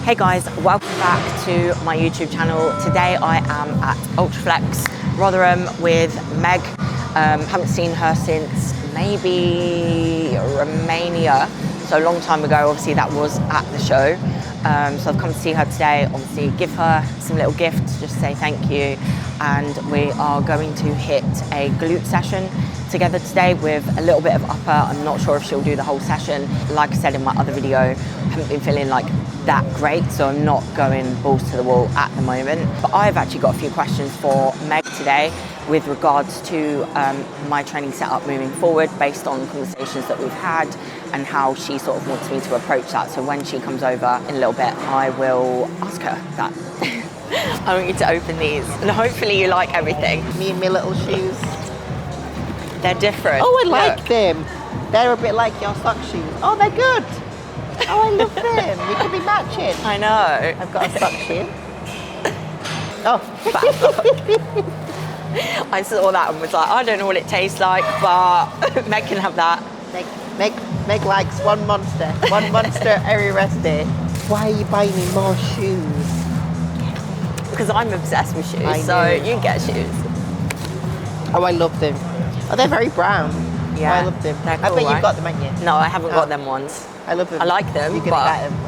Hey guys, welcome back to my YouTube channel. Today I am at Ultraflex Rotherham with Meg. Haven't seen her since maybe Romania, so a long time ago. Obviously that was at the show. So I've come to see her today, obviously give her some little gifts, just say thank you. And we are going to hit a glute session together today with a little bit of upper. I'm not sure if she'll do the whole session. Like I said in my other video, I haven't been feeling like that great, so I'm not going balls to the wall at the moment. But I've actually got a few questions for Meg today with regards to my training setup moving forward based on conversations that we've had and how she sort of wants me to approach that. So when she comes over in a little bit, I will ask her that. I want you to open these and hopefully you like everything. Me and my little shoes. They're different. Oh, I like them. They're a bit like your sock shoes. Oh, they're good. Oh, I love them. We could be matching. I know. I've got a sock shoe. Oh, I saw that and was like, I don't know what it tastes like, but Meg can have that. Meg likes one monster every rest day. Why are you buying me more shoes? Because I'm obsessed with shoes, so you get shoes. Oh, I love them. Oh, they're very brown. Yeah, oh, I love them. Cool, I bet right? you've got them, haven't you? No, I haven't got them ones. I love them. I like them, you can but... get them.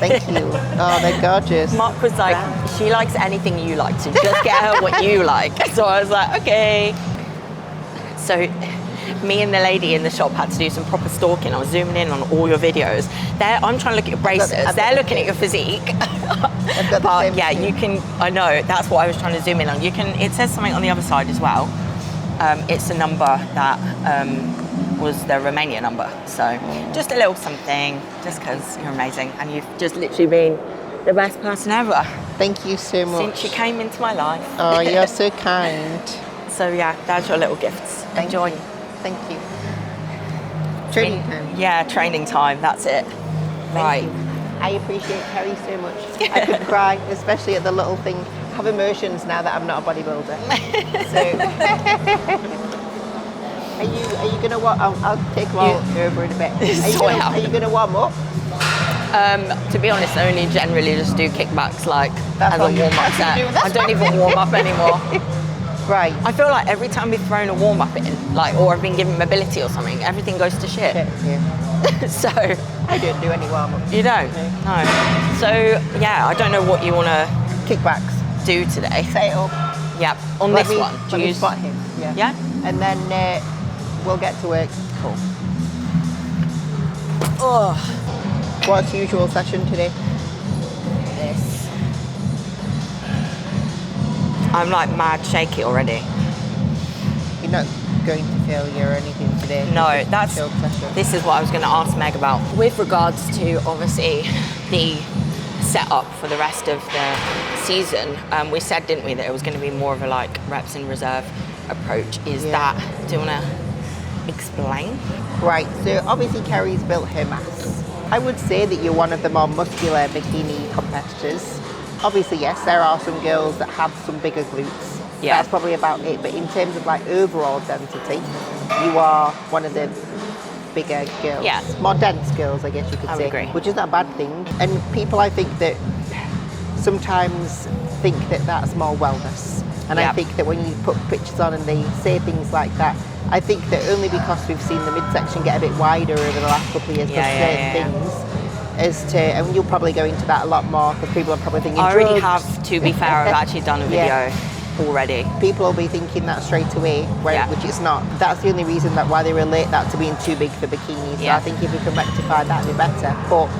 Thank you. Oh, they're gorgeous. Mark was like, she likes anything you like, so just get her what you like. So I was like, okay. So me and the lady in the shop had to do some proper stalking. I was zooming in on all your videos. I'm trying to look at your braces. They're looking at your physique. But yeah, you can, I know, that's what I was trying to zoom in on. You can, it says something on the other side as well. It's a number that was the Romania number. So just a little something, just because you're amazing. And you've just literally been the best person ever. Thank you so much. Since you came into my life. Oh, you're so kind. So yeah, that's your little gifts. Enjoy. Thank you. Training time. Yeah, training time, that's it. Right. I appreciate Kerry so much. I could cry, especially at the little thing. I have emotions now that I'm not a bodybuilder. So, are you gonna warm? I'll take them all over in a bit. Are you gonna warm up? To be honest, I only generally just do kickbacks like as a warm-up set. I don't even warm up anymore. Right. I feel like every time we've thrown a warm-up in, like, or I've been given mobility or something, everything goes to shit. Yeah. So I don't do any warm-up. You don't? No. So yeah, I don't know what you want to kickbacks do today. Set it up. Yep. On this one. Let me spot him. Yeah. Yeah. And then we'll get to work. Cool. Oh. What's usual session today? This. I'm like mad shaky already. You're not going to failure or anything today? No, this is what I was going to ask Meg about. With regards to obviously the setup for the rest of the season, we said, didn't we, that it was going to be more of a like reps in reserve approach. Is that, do you want to explain? Right, so obviously Kerry's built her mass. I would say that you're one of the more muscular bikini competitors. Obviously, yes, there are some girls that have some bigger glutes. Yeah. That's probably about it. But in terms of like overall density, you are one of the bigger girls. Yeah. More dense girls, I guess you could say. Agree. Which is not a bad thing. And people, I think, that sometimes think that that's more wellness. And I think that when you put pictures on and they say things like that, I think that only because we've seen the midsection get a bit wider over the last couple of years for certain things, and you'll probably go into that a lot more because people are probably thinking I already have, to be fair. I've actually done a video already. People will be thinking that straight away, which it's not. That's the only reason that why they relate that to being too big for bikinis. So I think if we can rectify that, it'd be better. But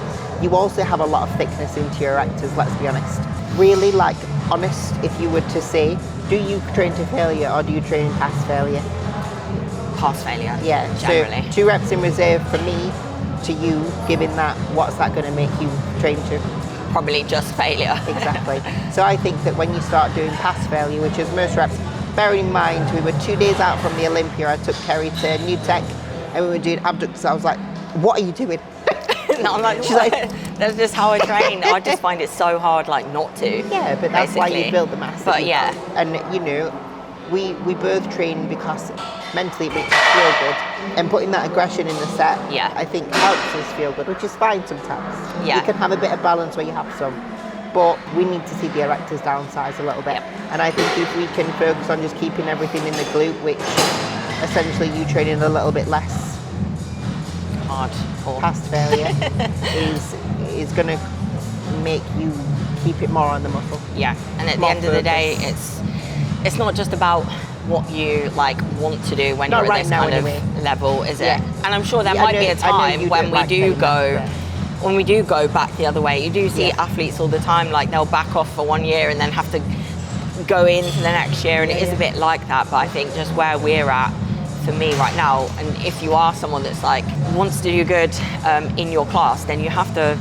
you also have a lot of thickness into your erectors, let's be honest. Really, like, honest, if you were to say, do you train to failure or do you train past failure? Past failure, generally. So 2 reps in reserve for me to you, given that, what's that going to make you train to? Probably just failure. Exactly. So I think that when you start doing past failure, which is most reps, bearing in mind we were 2 days out from the Olympia, I took Kerry to New Tech and we were doing abductors. I was like, what are you doing? No, I'm like, she's like, that's just how I train. I just find it so hard, like, not to. Yeah, but that's why you build the mass. But yeah. And you know, we both train because mentally it makes us feel good. And putting that aggression in the set, Yeah. I think helps us feel good, which is fine sometimes. Yeah. You can have a bit of balance where you have some, but we need to see the erectors downsize a little bit. Yep. And I think if we can focus on just keeping everything in the glute, which essentially you training a little bit less Hard. Or past failure, is going to make you keep it more on the muscle. yeah. And at the More end of the day, focus. it's not just about what you like want to do when Not you're at right this now kind anyway. of level, is it? Yeah. And I'm sure there Yeah, I might know- be a I know time you when don't we like do training, go. yeah. When we do go back the other way, you do see Yeah. athletes all the time, like they'll back off for 1 year and then have to go into the next year, and it is a bit like that. But I think just where we're at, for me right now, and if you are someone that's like wants to do good in your class, then you have to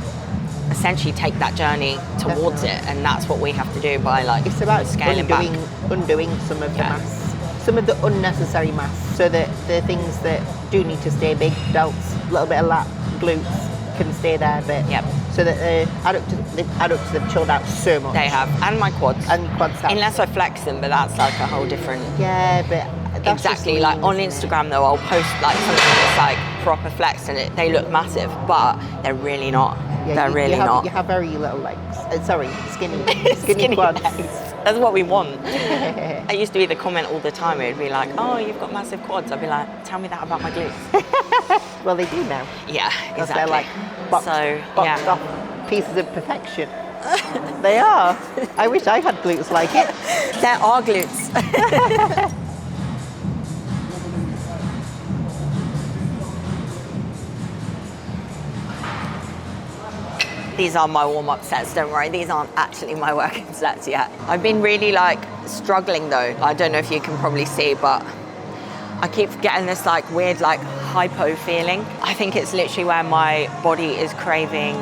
essentially take that journey towards it, and that's what we have to do by like It's about scaling back. undoing some of the Yeah. mass, some of the unnecessary mass, so that the things that do need to stay big, delts, a little bit of lat, glutes, can stay there, but Yep. so that the adductors have chilled out so much. They have, and my quads. And quads have. Unless I flex them, but that's like a whole different. Yeah, but that's Exactly, just like lean, on isn't it? Instagram though, I'll post like something that's like proper flex, and they look massive, but they're really not. Yeah, they're really not. You have very little legs. Sorry, skinny quads. legs. That's what we want. I used to be the comment all the time. It would be like, "Oh, you've got massive quads." I'd be like, "Tell me that about my glutes." Well, they do now. Yeah, Because exactly. they're like boxed yeah. off pieces of perfection. They are. I wish I had glutes like it. There are glutes. These are my warm-up sets, don't worry. These aren't actually my working sets yet. I've been really like struggling though. I don't know if you can probably see, but I keep getting this like weird like hypo feeling. I think it's literally where my body is craving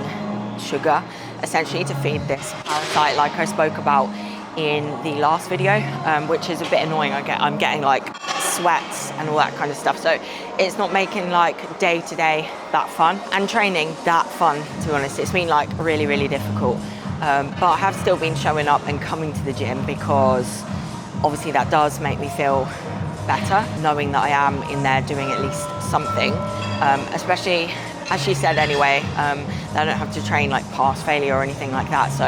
sugar, essentially to feed this parasite like I spoke about in the last video, which is a bit annoying. I'm getting like sweats and all that kind of stuff. So it's not making like day to day that fun, and training that fun, to be honest. It's been like really, really difficult. But I have still been showing up and coming to the gym because obviously that does make me feel better, knowing that I am in there doing at least something, especially as she said anyway, that I don't have to train like past failure or anything like that. So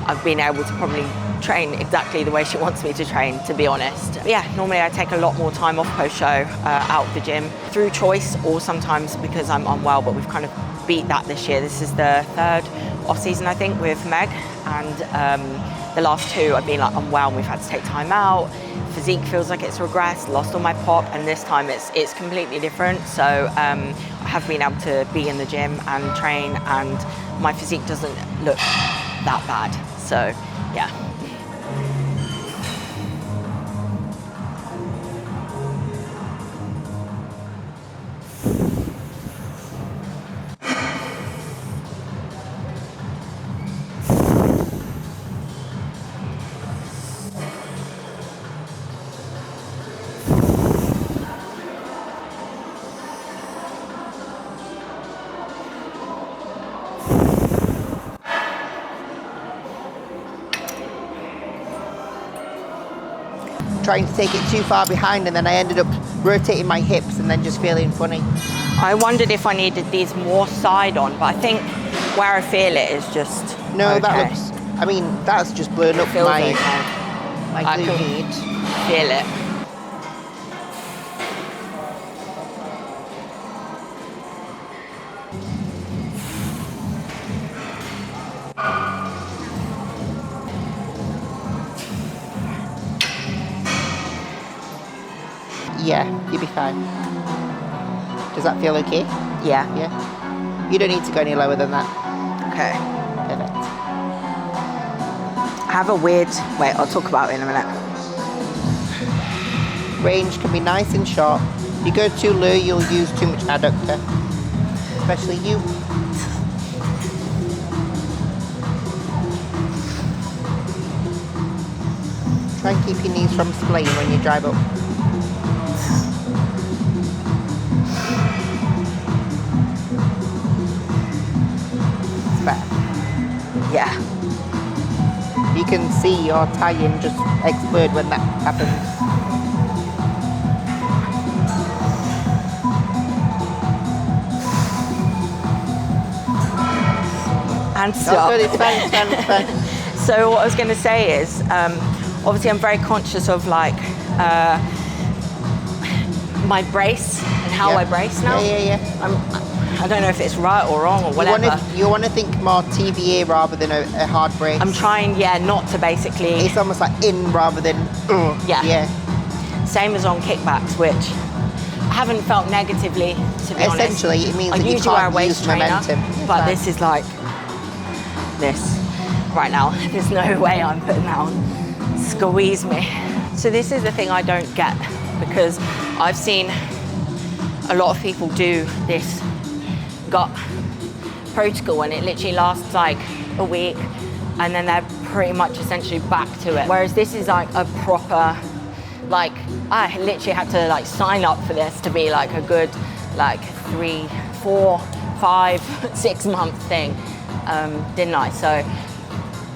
I've been able to probably train exactly the way she wants me to train, to be honest. But yeah, normally I take a lot more time off post-show out of the gym through choice or sometimes because I'm unwell, but we've kind of beat that this year. This is the third off-season, I think, with Meg, and the last two I've been like unwell and we've had to take time out. Physique feels like it's regressed, lost all my pop, and this time it's completely different. So I have been able to be in the gym and train, and my physique doesn't look that bad. So yeah. Trying to take it too far behind, and then I ended up rotating my hips and then just feeling funny. I wondered if I needed these more side on, but I think where I feel it is just No, okay. that looks, I mean, that's just blown up Feels my okay. I glute can med. feel it. Yeah, you'll be fine. Does that feel okay? Yeah. Yeah. You don't need to go any lower than that. Okay. Perfect. I have a weird, wait, I'll talk about it in a minute. Range can be nice and short. If you go too low, you'll use too much adductor. Especially you. Try and keep your knees from splaying when you drive up. It's better. Yeah. You can see your tie-in just explode when that happens. stop. good, it's fine, it's fine, it's fine. So what I was going to say is, obviously I'm very conscious of like my brace and how I brace now. I don't know if it's right or wrong or whatever. You want to think more TVA rather than a hard brace. I'm trying, not to basically... It's almost like in rather than... Yeah. Same as on kickbacks, which I haven't felt negatively, to be honest. Essentially, it means that you can't use momentum. But this is like this right now. There's no way I'm putting that on. Squeeze me. So this is the thing I don't get, because I've seen a lot of people do this gut protocol and it literally lasts like a week and then they're pretty much essentially back to it. Whereas this is like a proper, like I literally had to like sign up for this to be like a good like 3, 4, 5, 6 month thing, didn't I? So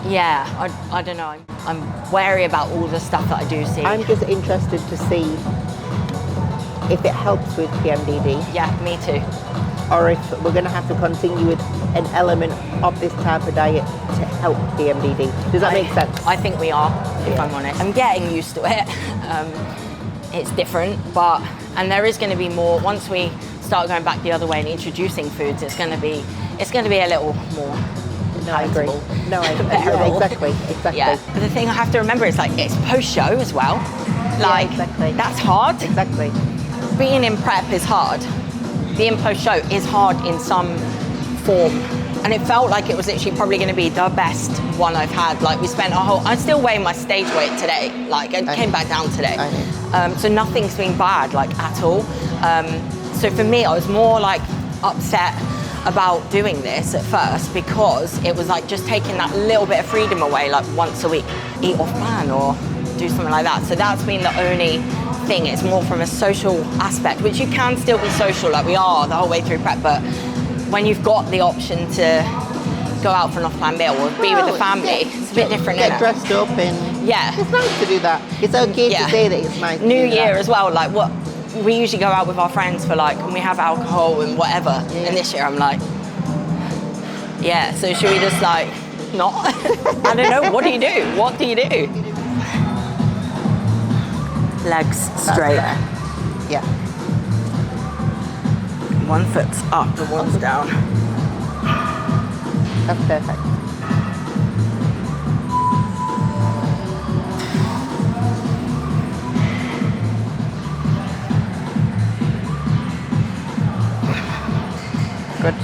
yeah, I don't know. I'm wary about all the stuff that I do see. I'm just interested to see if it helps with PMDD. Yeah, me too. Or if we're going to have to continue with an element of this type of diet to help PMDD. Does that make sense? I think we are, if I'm honest. I'm getting used to it. It's different, and there is going to be more once we start going back the other way and introducing foods. It's going to be a little more. No, I agree. No, I agree. Exactly. Yeah. But the thing I have to remember is like it's post-show as well. Like that's hard. Exactly. Being in prep is hard. Being post-show is hard in some form. And it felt like it was literally probably going to be the best one I've had. Like we spent I'm still weighing my stage weight today. Like I came back down today. So nothing's been bad like at all. So for me, I was more like upset about doing this at first because it was like just taking that little bit of freedom away, like once a week, eat off plan or do something like that. So that's been the only thing. It's more from a social aspect, which you can still be social like we are the whole way through prep, but when you've got the option to go out for an off-plan meal or be with the family, it's a bit different. Get dressed up and it's nice to do that. It's okay to say that it's nice. New Year as well, like what we usually go out with our friends for like, and we have alcohol and whatever. And this year I'm like, so should we just like not? I don't know. What do you do? What do you do? Legs straight. Yeah. One foot's up and one's down. That's perfect. Good.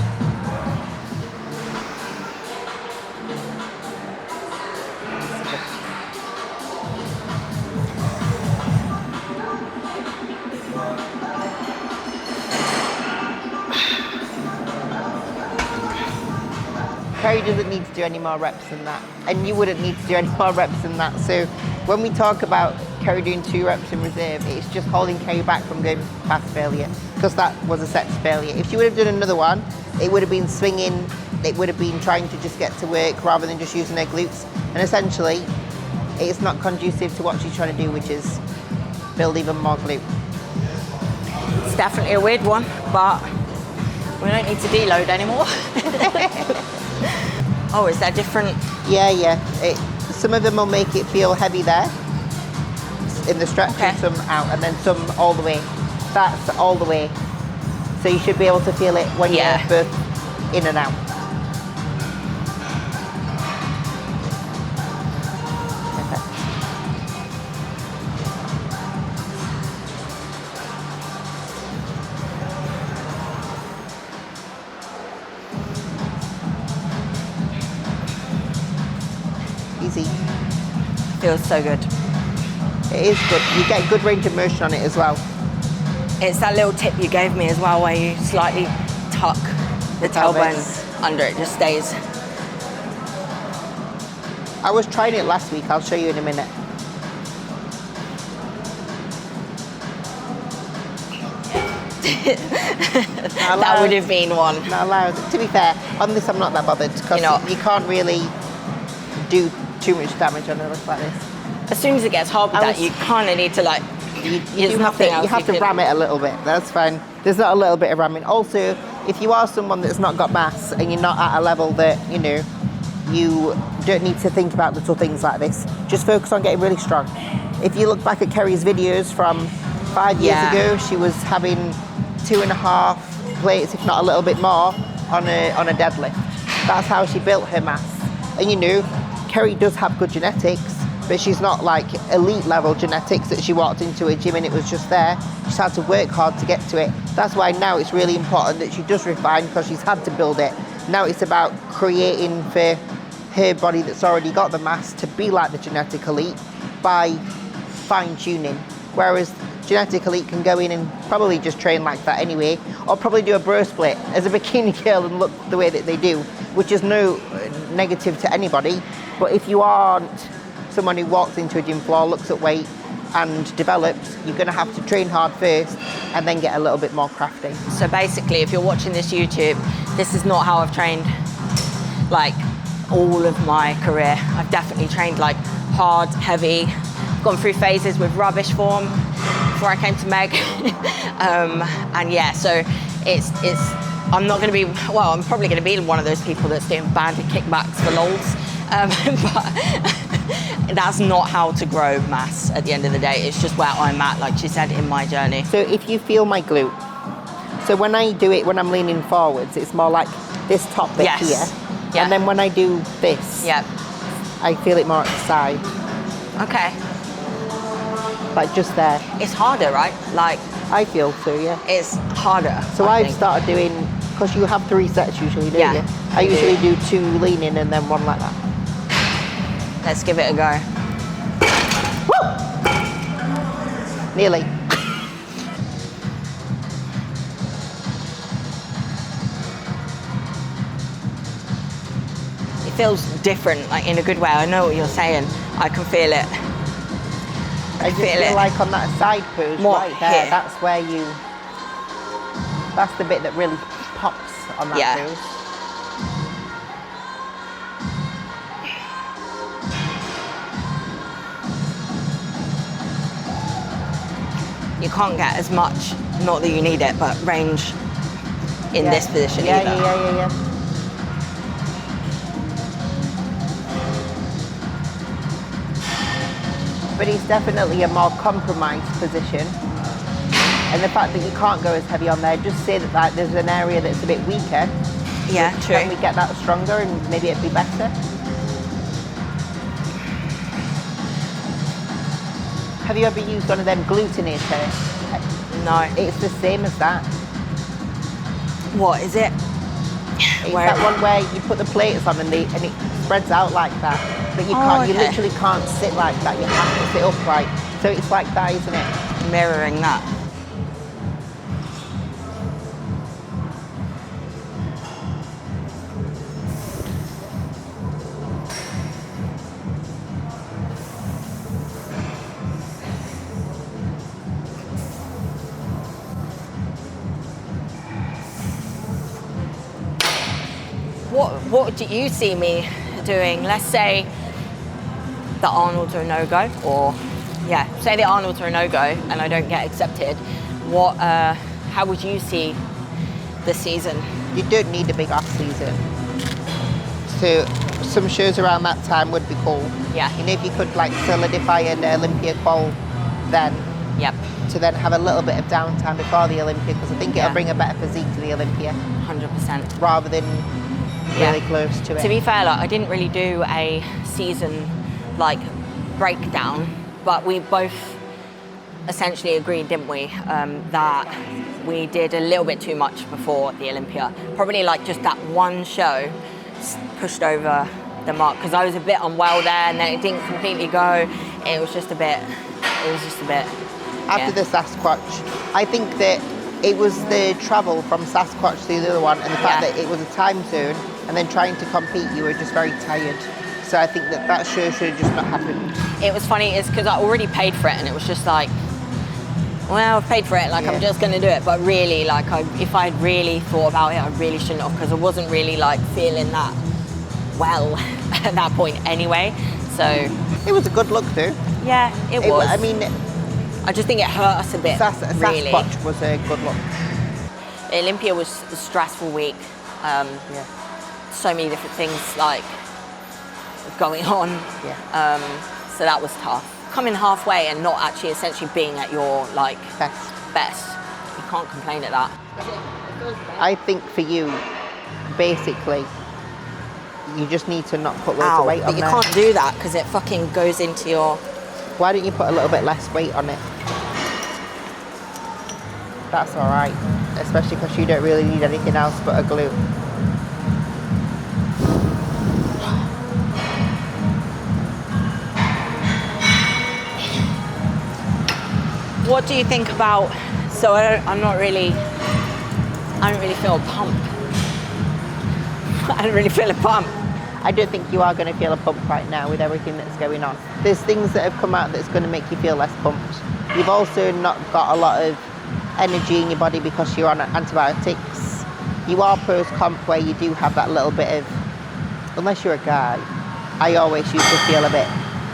Carrie doesn't need to do any more reps than that, and you wouldn't need to do any more reps than that. So when we talk about Carrie doing 2 reps in reserve, it's just holding Carrie back from going past failure, because that was a set to failure. If she would have done another one, it would have been swinging, it would have been trying to just get to work rather than just using her glutes. And essentially, it's not conducive to what she's trying to do, which is build even more glute. It's definitely a weird one, but we don't need to deload anymore. Oh, is that different? Yeah. Some of them will make it feel heavy there in the stretch, and some out, and then some all the way. That's all the way. So you should be able to feel it when you're both in and out. Easy. Feels so good. It is good. You get good range of motion on it as well. It's that little tip you gave me as well, where you slightly tuck the tailbone under, it just stays. I was trying it last week. I'll show you in a minute. That would have been one. Not allowed. To be fair, on this I'm not that bothered, because you can't really do too much damage on a lift like this. As soon as it gets hard with that, you kind of need to like, you have to ram it a little bit. That's fine. There's not a little bit of ramming. Also, if you are someone that's not got mass and you're not at a level that, you don't need to think about little things like this. Just focus on getting really strong. If you look back at Kerry's videos from 5 years ago, she was having 2.5 plates, if not a little bit more, on a deadlift. That's how she built her mass. And you know, Kerry does have good genetics, but she's not like elite level genetics that she walked into a gym and it was just there. She's had to work hard to get to it. That's why now it's really important that she does refine, because she's had to build it. Now it's about creating for her body that's already got the mass to be like the genetic elite by fine tuning. Whereas genetic elite can go in and probably just train like that anyway, or probably do a bro split as a bikini girl and look the way that they do, which is no negative to anybody. But if you aren't someone who walks into a gym floor, looks at weight and develops, you're going to have to train hard first and then get a little bit more crafty. So basically, if you're watching this YouTube, this is not how I've trained like all of my career. I've definitely trained like hard, heavy, gone through phases with rubbish form before I came to Meg. And yeah, so it's I'm not going to be, well, I'm probably going to be one of those people that's doing banded kickbacks for lols. But that's not how to grow mass at the end of the day. It's just where I'm at, like she said, in my journey. So if you feel my glute, so when I do it, when I'm leaning forwards, it's more like this top bit here. Yeah. And then when I do this, I feel it more at the side. Okay. Like just there. It's harder, right? Like I feel so, yeah. It's harder. So I've started doing, because you have 3 sets usually, don't you? I usually do 2 leaning and then 1 like that. Let's give it a go. Woo! Nearly. It feels different, like in a good way. I know what you're saying. I can feel it. I just feel like on that side pose right there, here. that's where you, that's the bit that really pops on that pose. You can't get as much, not that you need it, but range in this position either. Yeah. But it's definitely a more compromised position. And the fact that you can't go as heavy on there, just say that like, there's an area that's a bit weaker. Yeah, true. Can we get that stronger and maybe it'd be better? Have you ever used one of them glutinators? No. It's the same as that. What is it? It's that one where you put the plates on and it spreads out like that. But you can't. You literally can't sit like that. You have to sit upright. So it's like that, isn't it? Mirroring that. What do you see me doing? Let's say the Arnold's are a no-go, or say the Arnold's are a no-go and I don't get accepted. How would you see the season? You don't need a big off season. So some shows around that time would be cool. Yeah. You know, if you could like solidify an Olympia qual then. Yep. To then have a little bit of downtime before the Olympia, because I think it'll bring a better physique to the Olympia. 100%. Rather than really close to it. To be fair, like, I didn't really do a season like breakdown, but we both essentially agreed, didn't we, that we did a little bit too much before the Olympia. Probably like just that one show pushed over the mark, because I was a bit unwell there and then it didn't completely go. It was just a bit. After the Sasquatch, I think that it was the travel from Sasquatch to the other one and the fact that it was a time zone and then trying to compete, you were just very tired. So I think that show should have just not happened. It was funny, it's because I already paid for it and it was just like, well, I've paid for it, like I'm just going to do it. But really, like if I'd really thought about it, I really shouldn't have, because I wasn't really like feeling that well at that point anyway. So it was a good look though. Yeah, it was. I mean, I just think it hurt us a bit. Really. Sasquatch was a good look. Olympia was a stressful week. So many different things like going on. Yeah. So that was tough. Coming halfway and not actually essentially being at your like best. You can't complain at that. I think for you, basically, you just need to not put loads of weight on but you there. can't do that because it fucking goes into your... Why don't you put a little bit less weight on it? That's all right, especially because you don't really need anything else but a glute. What do you think about... So I don't really feel a pump. I don't really feel a pump. I don't think you are going to feel a pump right now with everything that's going on. There's things that have come out that's going to make you feel less pumped. You've also not got a lot of energy in your body because you're on antibiotics. You are post-comp where you do have that little bit of, unless you're a guy, I always used to feel a bit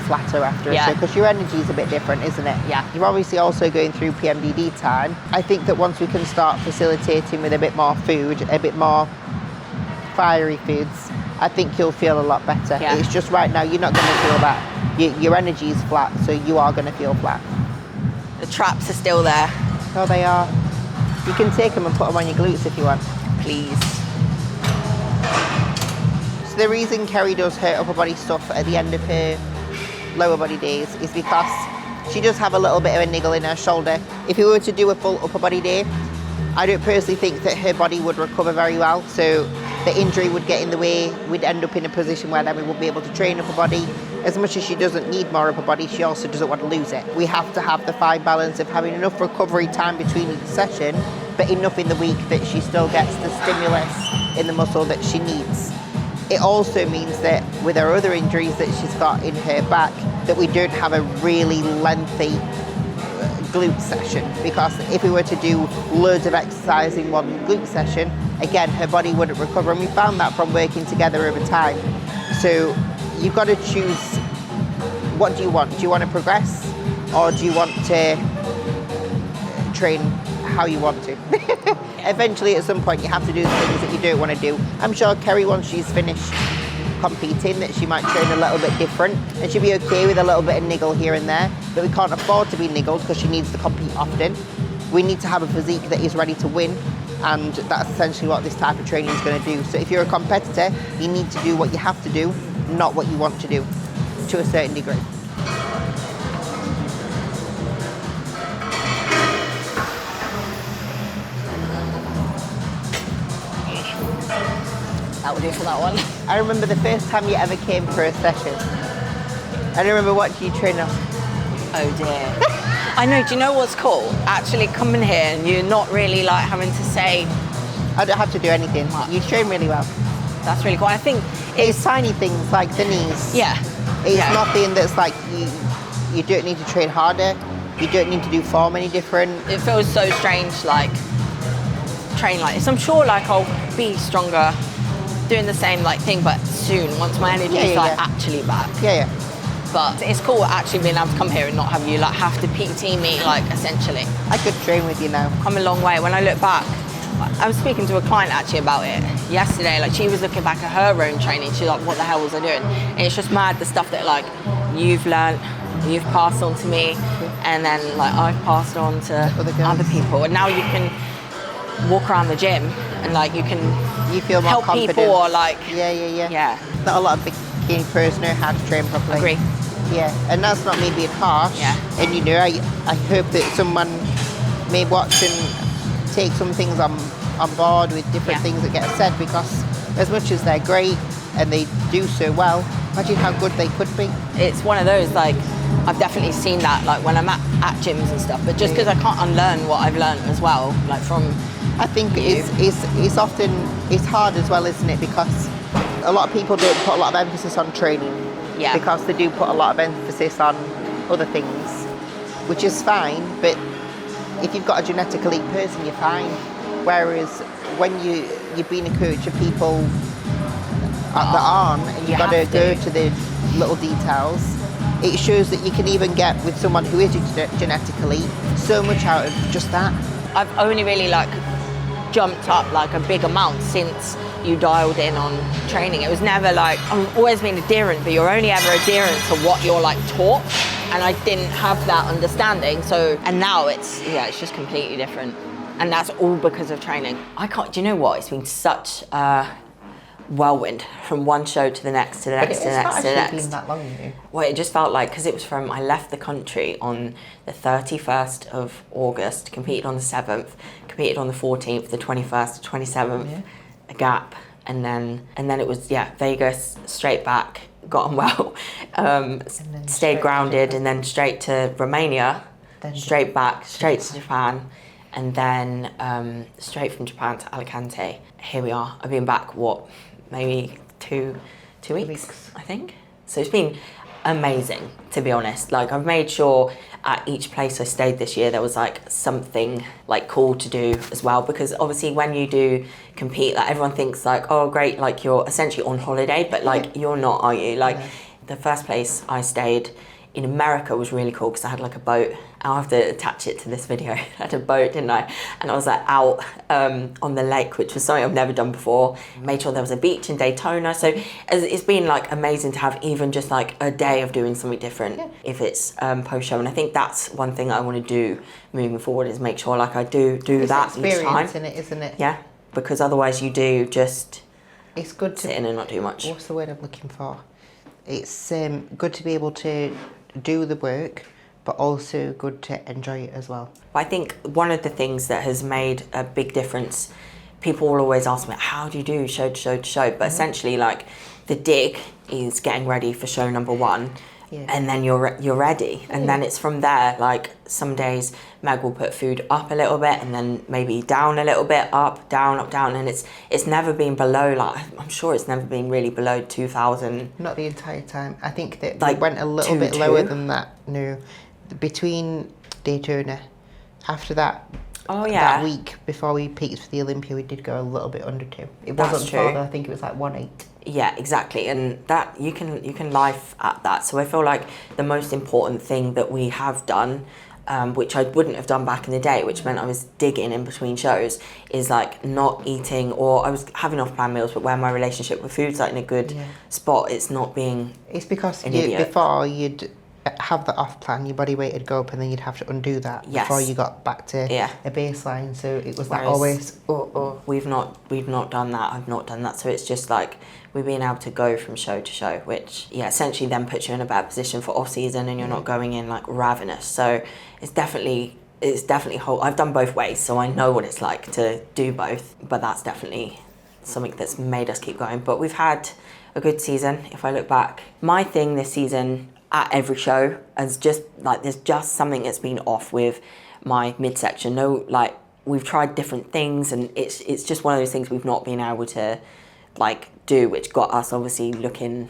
flatter after a show because your energy is a bit different, isn't it? Yeah. You're obviously also going through PMDD time. I think that once we can start facilitating with a bit more food, a bit more fiery foods, I think you'll feel a lot better. Yeah. It's just right now you're not going to feel that. Your energy is flat, so you are going to feel flat. The traps are still there. Oh, they are. You can take them and put them on your glutes if you want. Please. So the reason Kerry does her upper body stuff at the end of her lower body days is because she does have a little bit of a niggle in her shoulder. If we were to do a full upper body day, I don't personally think that her body would recover very well. So the injury would get in the way. We'd end up in a position where then we won't be able to train upper body. As much as she doesn't need more upper body, she also doesn't want to lose it. We have to have the fine balance of having enough recovery time between each session, but enough in the week that she still gets the stimulus in the muscle that she needs. It also means that with her other injuries that she's got in her back, that we don't have a really lengthy glute session, because if we were to do loads of exercise in one glute session, again, her body wouldn't recover, and we found that from working together over time. So you've got to choose, what do you want? Do you want to progress, or do you want to train how you want to? Eventually, at some point, you have to do the things that you don't want to do. I'm sure Kerry, once she's finished competing, that she might train a little bit different, and she'll be okay with a little bit of niggle here and there, but we can't afford to be niggled because she needs to compete often. We need to have a physique that is ready to win, and that's essentially what this type of training is going to do. So if you're a competitor, you need to do what you have to do, not what you want to do, to a certain degree. That will do for that one. I remember the first time you ever came for a session. I remember watching you train up. Oh dear. I know, do you know what's cool? Actually coming here and you're not really like having to say... I don't have to do anything. Much. You train really well. That's really cool. I think It's tiny things like the knees. yeah. It's yeah. nothing that's like you don't need to train harder. You don't need to do form any different. It feels so strange, like, train like this. I'm sure like I'll be stronger doing the same like thing, but soon, once my energy is like actually back. Yeah. But it's cool actually being able to come here and not have you like have to PT me, like, essentially. I could train with you now. Come a long way. When I look back, I was speaking to a client actually about it yesterday. Like, she was looking back at her own training. She's like, what the hell was I doing? And it's just mad, the stuff that like you've learned, you've passed on to me, and then like I've passed on to other people. And now you can walk around the gym and like you feel more help confident. people, or like Yeah. Not a lot of bikini pros know how to train properly. Agree. Yeah, and that's not me being harsh. Yeah. And you know, I hope that someone may watch and take some things on board with different things that get said, because as much as they're great and they do so well, imagine how good they could be. It's one of those, like, I've definitely seen that like when I'm at gyms and stuff, but just because I can't unlearn what I've learned as well, like from I think it's often, it's hard as well, isn't it? Because a lot of people don't put a lot of emphasis on training. Yeah. Because they do put a lot of emphasis on other things, which is fine, but if you've got a genetically elite person, you're fine. Whereas when you've been a coach of people that aren't, and you've got to go to the little details, it shows that you can even get, with someone who is genetically elite, so much out of just that. I've only really like jumped up like a big amount since you dialed in on training. It was never like, I've always been adherent, but you're only ever adherent to what you're like taught. And I didn't have that understanding. So, and now it's just completely different. And that's all because of training. Do you know what? It's been such a whirlwind from one show to the next, to the next, to the next, to the next. It's not actually been that long, you know. Well, it just felt like, because it was I left the country on the 31st of August, competed on the 7th, competed on the 14th, the 21st, the 27th, a gap. And then it was, Vegas, straight back, got on well, stayed grounded, and then straight to Romania, straight back, straight to Japan, and then straight from Japan to Alicante. Here we are. I've been back, maybe two weeks, I think. So it's been amazing, to be honest. Like, I've made sure at each place I stayed this year there was like something like cool to do as well, because obviously when you do compete, like, everyone thinks like, oh great, like you're essentially on holiday, but like you're not, are you? Like, the first place I stayed in America was really cool because I had like a boat. I'll have to attach it to this video. I had a boat, didn't I? And I was like out on the lake, which was something I've never done before. Made sure there was a beach in Daytona. So it's been like amazing to have even just like a day of doing something different if it's post-show. And I think that's one thing I want to do moving forward, is make sure like I do that each time. It's in it, isn't it? Yeah, because otherwise you do just it's good to sit in and not do much. What's the word I'm looking for? It's good to be able to do the work, but also good to enjoy it as well. I think one of the things that has made a big difference, people will always ask me, how do you do show to show to show? But essentially, like, the dig is getting ready for show number one, and then you're ready. And then it's from there, like, some days Meg will put food up a little bit and then maybe down a little bit, up, down, and it's never been below, like, I'm sure it's never been really below 2,000. Not the entire time. I think that like we went a little bit lower than that. No, between Daytona, after that, that week before we peaked for the Olympia, we did go a little bit under 2. It wasn't far though, I think it was like 1.8. Yeah, exactly, and that you can life at that. So I feel like the most important thing that we have done, which I wouldn't have done back in the day, which meant I was digging in between shows, is like not eating, or I was having off-plan meals, but where my relationship with food's like in a good spot, it's not being. It's because before you'd have the off plan, your body weight would go up, and then you'd have to undo that before you got back to a baseline. So it was like always. We've not done that. I've not done that. So it's just like we've been able to go from show to show, which essentially then puts you in a bad position for off season, and you're not going in like ravenous. So it's definitely I've done both ways, so I know what it's like to do both. But that's definitely something that's made us keep going. But we've had a good season. If I look back, my thing this season at every show is just like there's just something that's been off with my midsection. No, like, we've tried different things, and it's just one of those things we've not been able to like do, which got us obviously looking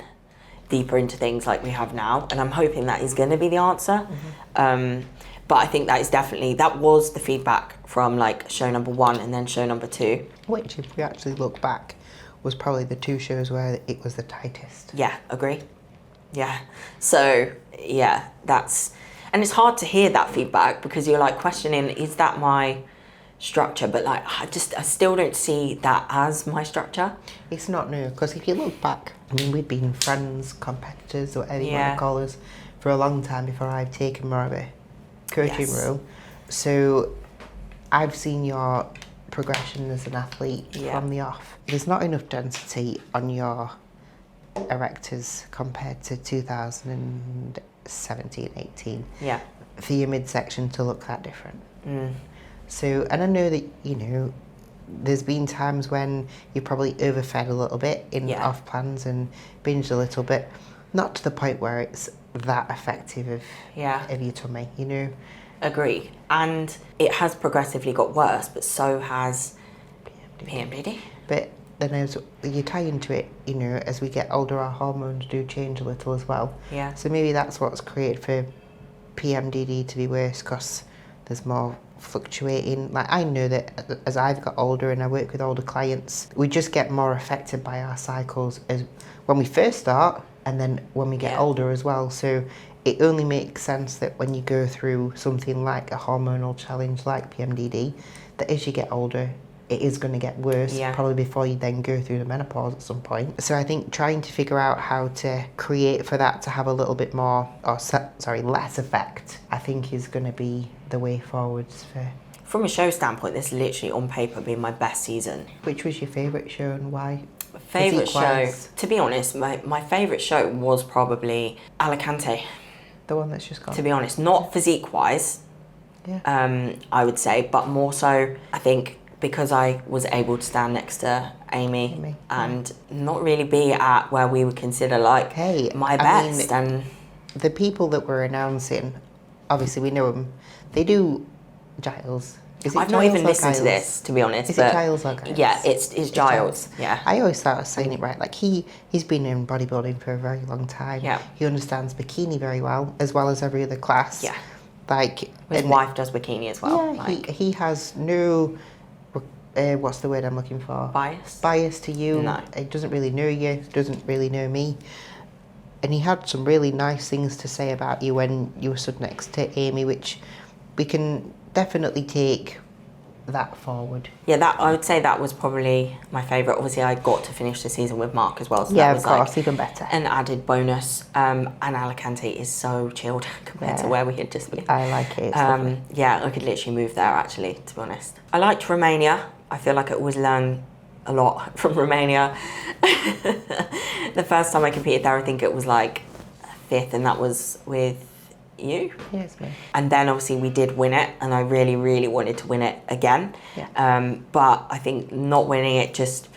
deeper into things like we have now. And I'm hoping that is going to be the answer. But I think that was the feedback from like show number 1 and then show number 2. Which, if we actually look back, was probably the 2 shows where it was the tightest. Yeah, agree. Yeah. So, and it's hard to hear that feedback because you're like questioning, is that my structure? But like, I still don't see that as my structure. It's not new, because if you look back, I mean, we've been friends, competitors, whatever you want to call us, for a long time before I've taken more of a coaching role. So I've seen your progression as an athlete from the off. There's not enough density on your erectors compared to 2017-18 for your midsection to look that different. So, and I know that, you know, there's been times when you probably overfed a little bit in off plans and binged a little bit, not to the point where it's that effective of your tummy, you know. Agree. And it has progressively got worse, but so has PMDD. But then as you tie into it, you know, as we get older, our hormones do change a little as well. Yeah. So maybe that's what's created for PMDD to be worse, because there's more fluctuating. Like, I know that as I've got older and I work with older clients, we just get more affected by our cycles as when we first start, and then when we get older as well. So it only makes sense that when you go through something like a hormonal challenge like PMDD, that as you get older, it is going to get worse, probably before you then go through the menopause at some point. So I think trying to figure out how to create for that to have a little bit more, less effect, I think is going to be the way forwards for... From a show standpoint, this literally on paper being my best season. Which was your favourite show and why? Favourite show? To be honest, my favourite show was probably Alicante. The one that's just gone? To be honest, not physique-wise, I would say, but more so, I think, because I was able to stand next to Amy and not really be at where we would consider like my best. And the people that were announcing, obviously we know them, they do Giles. I've not even listened to this, to be honest. Is it Giles or Giles? Yeah, it's Giles. Yeah. I always thought I was saying it right. Like he's been in bodybuilding for a very long time. Yeah. He understands bikini very well as every other class. Yeah. Like his wife does bikini as well. Yeah. He has no what's the word I'm looking for? Bias to you. No. He doesn't really know you. Doesn't really know me. And he had some really nice things to say about you when you were stood next to Amy, which we can definitely take that forward. Yeah, that I would say that was probably my favourite. Obviously, I got to finish the season with Mark as well. So yeah, that was of course, even better. An added bonus. And Alicante is so chilled compared to where we had just been. I like it. It's lovely. Yeah, I could literally move there actually, to be honest. I liked Romania. I feel like I always learn a lot from Romania. The first time I competed there, I think it was like 5th, and that was with you. Yes, me. And then obviously we did win it, and I really, really wanted to win it again. Yeah. But I think not winning it just,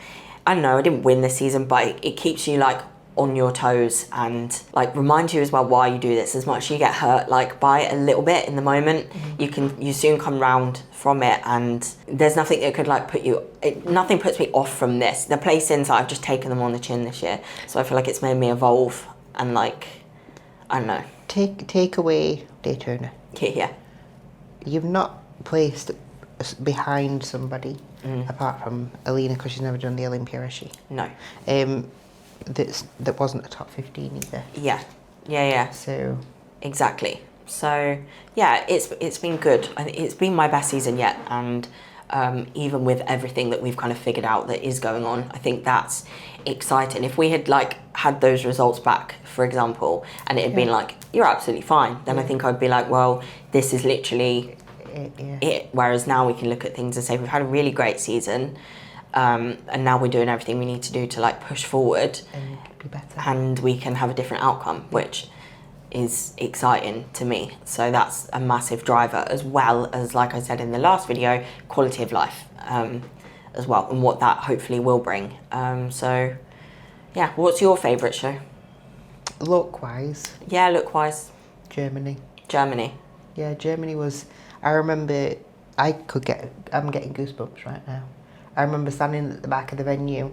I don't know, I didn't win this season, but it keeps you like on your toes and like reminds you as well why you do this. As much as you get hurt like by it a little bit in the moment, you soon come round from it, and there's nothing that could like nothing puts me off from this. The placings, I've just taken them on the chin this year, so I feel like it's made me evolve and like, I don't know. Take away Daytona. Yeah. You've not placed behind somebody apart from Alina, because she's never done the Olympia, has she? No. That wasn't a top 15 either. Yeah. So exactly. So yeah, it's been good. I think it's been my best season yet, and even with everything that we've kind of figured out that is going on, I think that's exciting. If we had like had those results back, for example, and it had been like, you're absolutely fine, then I think I'd be like, well, this is literally it. Whereas now we can look at things and say, we've had a really great season, and now we're doing everything we need to do to like push forward and be better, and we can have a different outcome, which is exciting to me. So that's a massive driver, as well as, like I said in the last video, quality of life as well, and what that hopefully will bring. So yeah, what's your favourite show? Look-wise? Yeah, look-wise. Germany. Yeah, Germany was, I remember, I'm getting goosebumps right now. I remember standing at the back of the venue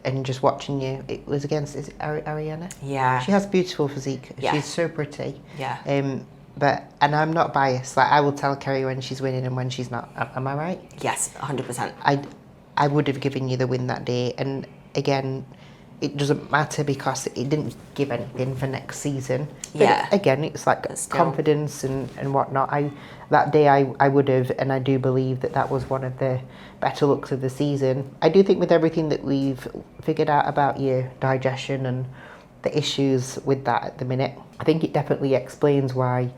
and just watching you. It was against, is it Ariana? Yeah. She has beautiful physique. Yeah. She's so pretty. Yeah. And I'm not biased. Like, I will tell Kerry when she's winning and when she's not. Am I right? Yes, 100%. I would have given you the win that day. And again, it doesn't matter because it didn't give anything for next season. But again, it's like confidence and whatnot. That day I would have, and I do believe that was one of the better looks of the season. I do think with everything that we've figured out about your digestion and the issues with that at the minute, I think it definitely explains why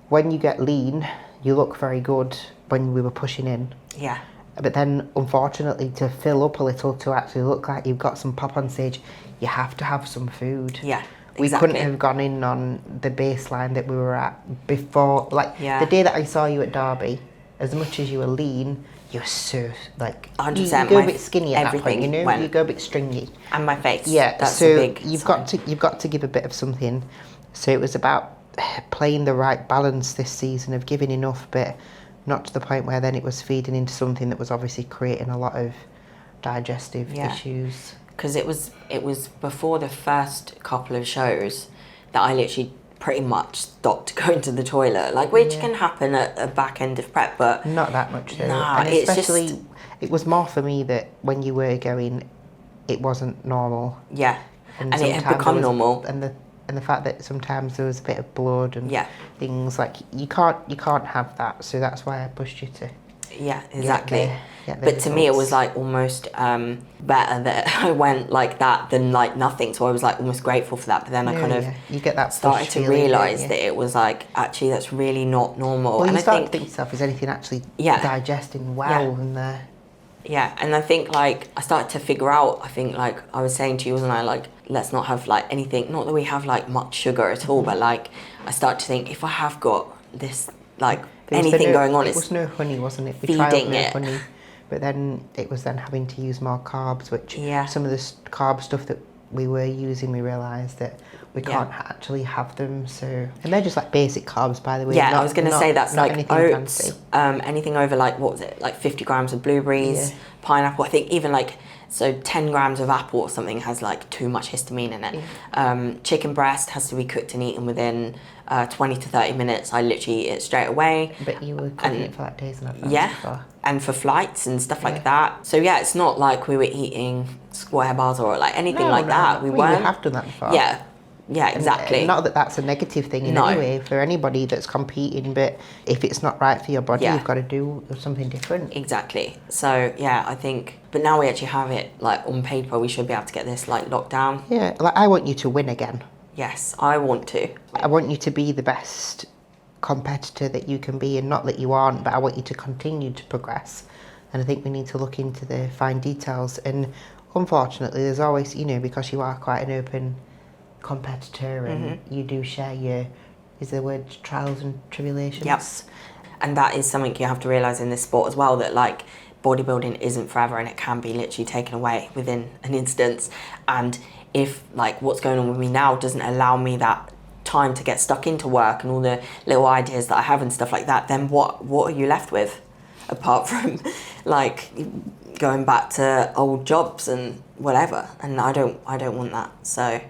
when you get lean, you look very good when we were pushing in. Yeah. But then, unfortunately, to fill up a little, to actually look like you've got some pop on stage, you have to have some food. Yeah, exactly. We couldn't have gone in on the baseline that we were at before. Like, the day that I saw you at Derby, as much as you were lean, you were so, like, 100%. You go a bit skinny at that point, you know? You go a bit stringy. And my face. Yeah, that's so a big you've got to give a bit of something. So it was about playing the right balance this season of giving enough, but not to the point where then it was feeding into something that was obviously creating a lot of digestive issues. Because it was before the first couple of shows that I literally pretty much stopped going to the toilet, like, which can happen at a back end of prep, but not that much though. Nah, and especially it was more for me that when you were going, it wasn't normal. Yeah, and it had become normal. And the fact that sometimes there was a bit of blood and things, like, you can't have that, so that's why I pushed you to Yeah, exactly. the But to me, it was results. like almost better that I went like that than like nothing. So I was like almost grateful for that. But then I kind of You get that started push to feeling, don't realise you? that it was like, actually, that's really not normal. Well, And you I start to think to yourself, is anything actually Yeah. digesting well? Yeah. And yeah, and I think like I started to figure out, I think like I was saying to you, wasn't I, like, let's not have like anything, not that we have like much sugar at all, but like I started to think, if I have got this like anything going on, it it's was no honey, wasn't it? We trialled feeding no it. honey, but then it was then having to use more carbs, which Yeah. some of the carb stuff that we were using, we realised that we can't actually have them. So, and they're just like basic carbs, by the way. Yeah, I was going to say that's not like anything oats, fancy. anything over like, what was it, like 50 grams of blueberries, Yeah. pineapple. I think even like, so 10 grams of apple or something has like too much histamine in it. Chicken breast has to be cooked and eaten within 20 to 30 minutes. I literally eat it straight away. But you were cooking it for like days in advance. Yeah, before. and for flights and stuff like that. So yeah, it's not like we were eating square bars or like anything like that. We weren't. You have done that before. Yeah, exactly. And not that that's a negative thing in any way for anybody that's competing, but if it's not right for your body, you've got to do something different. Exactly. So yeah, I think, but now we actually have it like on paper, we should be able to get this like locked down. Yeah, like I want you to win again. Yes, I want to. I want you to be the best competitor that you can be, and not that you aren't, but I want you to continue to progress. And I think we need to look into the fine details. And unfortunately, there's always, because you are quite an open competitor and you do share your, is the word trials and tribulations? Yep. And that is something you have to realise in this sport as well, that like bodybuilding isn't forever and it can be literally taken away within an instance. And if like what's going on with me now doesn't allow me that time to get stuck into work and all the little ideas that I have and stuff like that, then what are you left with apart from like going back to old jobs and whatever? And I don't want that. So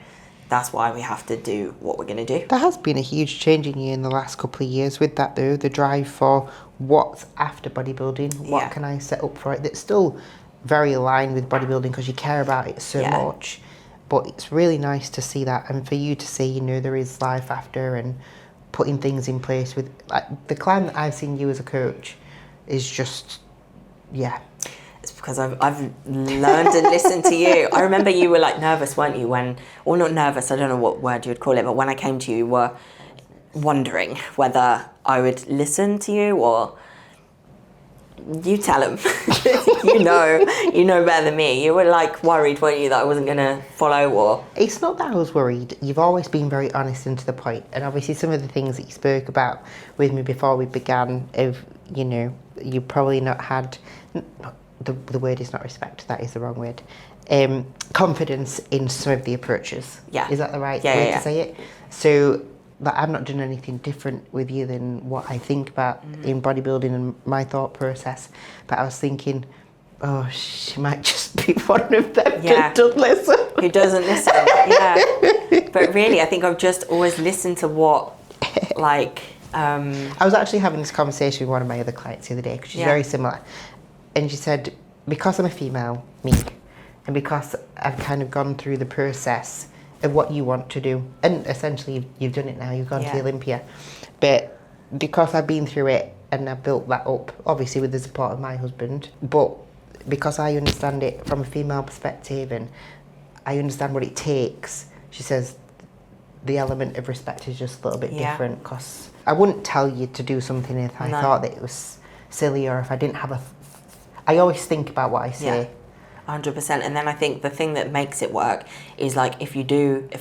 that's why we have to do what we're going to do. There has been a huge change in you in the last couple of years with that, though, the drive for what's after bodybuilding, what can I set up for it, that's still very aligned with bodybuilding because you care about it so much. But it's really nice to see that, and for you to see, there is life after, and putting things in place with like the climb that I've seen you as a coach is just, It's because I've learned and listened to you. I remember you were like nervous, weren't you? Or not nervous, I don't know what word you would call it, but when I came to you, you were wondering whether I would listen to you or you tell him. you know better than me. You were like worried, weren't you, that I wasn't going to follow or... It's not that I was worried. You've always been very honest and to the point. And obviously some of the things that you spoke about with me before we began, you probably not had... The word is not respect, that is the wrong word. Confidence in some of the approaches. Yeah. Is that the right way to say it? So that I've not done anything different with you than what I think about in bodybuilding and my thought process. But I was thinking, oh, she might just be one of them that doesn't listen. Who doesn't listen, But really, I think I've just always listened to what, like... I was actually having this conversation with one of my other clients the other day because she's very similar. And she said, because I'm a female, me, and because I've kind of gone through the process of what you want to do, and essentially you've done it now, you've gone to Olympia, but because I've been through it and I've built that up, obviously with the support of my husband, but because I understand it from a female perspective and I understand what it takes, she says the element of respect is just a little bit different, because I wouldn't tell you to do something if I thought that it was silly or if I didn't have I always think about what I say. 100%. And then I think the thing that makes it work is like if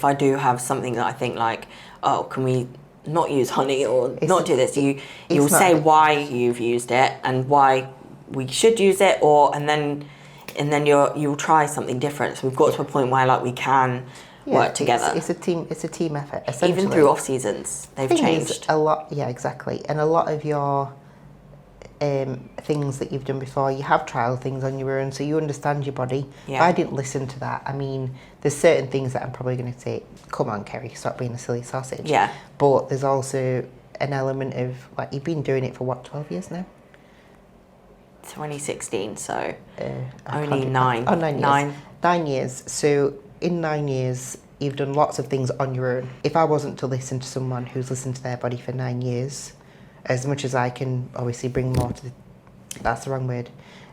I do have something that I think like, oh, can we not use honey or not do this? You'll say why you've used it and why we should use it, and then you'll try something different. So we've got to a point where like we can work together. It's a team effort. Even through off seasons, they've changed a lot. Yeah, exactly. And a lot of your things that you've done before, you have trial things on your own, so you understand your body. If I didn't listen to that, I mean, there's certain things that I'm probably going to say, come on, Kerry, stop being a silly sausage. But there's also an element of, like, you've been doing it for what, 12 years now? 2016, so only 9. Oh, 9 years. 9 years. So in 9 years, you've done lots of things on your own. If I wasn't to listen to someone who's listened to their body for 9 years, as much as I can obviously bring more to the That's the wrong word.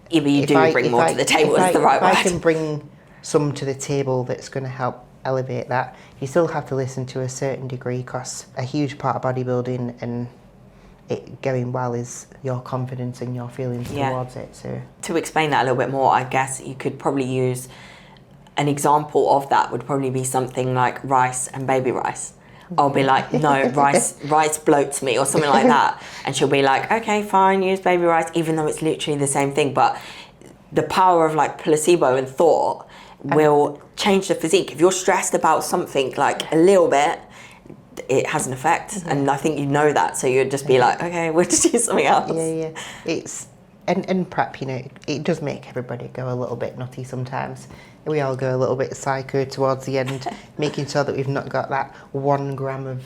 Yeah, but you do bring more to the table, is the right word. If I can bring some to the table that's going to help elevate that, you still have to listen to a certain degree, because a huge part of bodybuilding and it going well is your confidence and your feelings towards it. So to explain that a little bit more, I guess you could probably use an example of that would probably be something like rice and baby rice. I'll be like, no, rice bloats me or something like that. And she'll be like, okay, fine, use baby rice, even though it's literally the same thing. But the power of like placebo and thought will change the physique. If you're stressed about something like a little bit, it has an effect. And I think you know that. So you'd just be like, okay, we'll just use something else. Yeah. It's, and prep, you know, it does make everybody go a little bit nutty sometimes. We all go a little bit psycho towards the end, making sure that we've not got that 1 gram of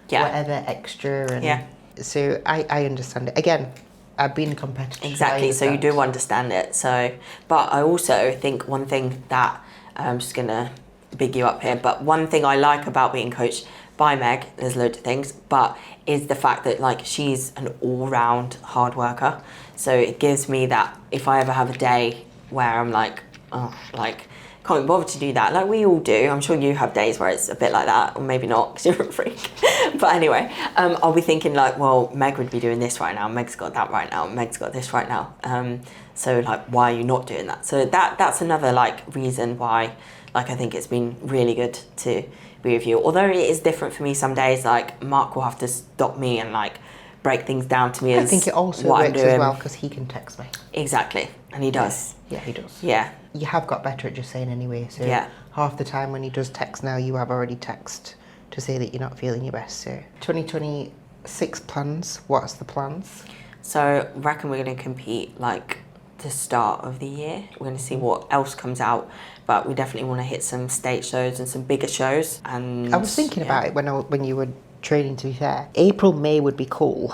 whatever extra. And so I understand it. Again, I've been a competitor. Exactly, so you do understand it. So, but I also think one thing that, I'm just going to big you up here, but one thing I like about being coached by Meg, there's loads of things, but is the fact that like she's an all-round hard worker. So it gives me that if I ever have a day where I'm like, oh, like, can't be bothered to do that, like we all do. I'm sure you have days where it's a bit like that, or maybe not because you're a freak. But anyway, I'll be thinking like, well, Meg would be doing this right now, Meg's got that right now, Meg's got this right now. So like, why are you not doing that? So that's another like reason why, like, I think it's been really good to be with you. Although it is different for me some days, like Mark will have to stop me and like break things down to me. I think it also works as well because he can text me. Exactly, and he does. Yeah, he does. Yeah. You have got better at just saying anyway, so half the time when he does text now, you have already texted to say that you're not feeling your best. So 2026 plans, what's the plans? So I reckon we're going to compete like the start of the year. We're going to see what else comes out, but we definitely want to hit some stage shows and some bigger shows. And I was thinking about it when you were training, to be fair. April, May would be cool,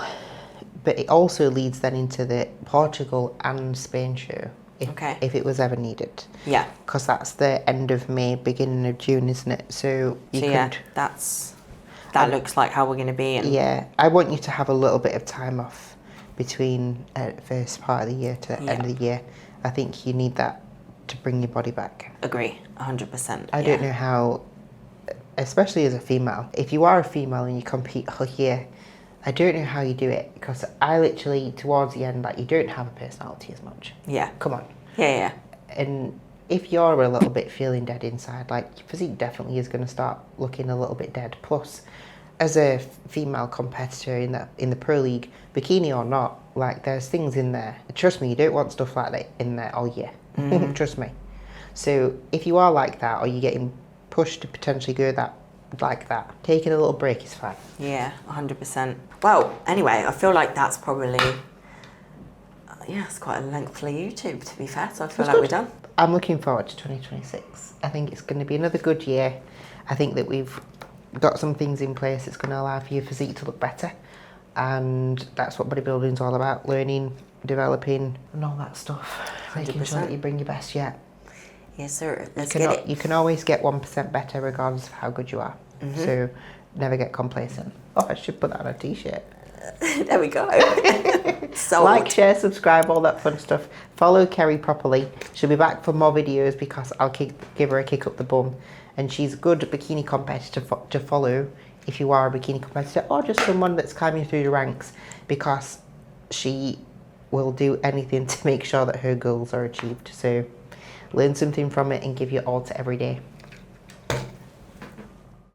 but it also leads then into the Portugal and Spain show. If it was ever needed. Yeah. Because that's the end of May, beginning of June, isn't it? So you could... that looks like how we're going to be. And yeah. I want you to have a little bit of time off between first part of the year to the end of the year. I think you need that to bring your body back. Agree, 100%. I don't know how, especially as a female, if you are a female and you compete all year, I don't know how you do it, because I literally, towards the end, like, you don't have a personality as much. Yeah. Come on. Yeah. And if you're a little bit feeling dead inside, like, your physique definitely is going to start looking a little bit dead. Plus, as a female competitor in the pro league, bikini or not, like, there's things in there. Trust me, you don't want stuff like that in there all year. Trust me. So if you are like that, or you're getting pushed to potentially go like that, taking a little break is fine. Yeah, 100%. Well, anyway, I feel like that's probably, it's quite a lengthy YouTube, to be fair, so I feel like we're done. I'm looking forward to 2026. I think it's going to be another good year. I think that we've got some things in place that's going to allow for your physique to look better, and that's what bodybuilding's all about: learning, developing, and all that stuff. 100%. Making sure that you bring your best yet. Yes, sir. Let's get it. You can always get 1% better regardless of how good you are. So never get complacent. Oh, I should put that on a t-shirt. There we go. So like, share, subscribe, all that fun stuff. Follow Kerry properly. She'll be back for more videos because I'll give her a kick up the bum. And she's a good bikini competitor to follow if you are a bikini competitor, or just someone that's climbing through the ranks, because she will do anything to make sure that her goals are achieved. So learn something from it and give your all to every day.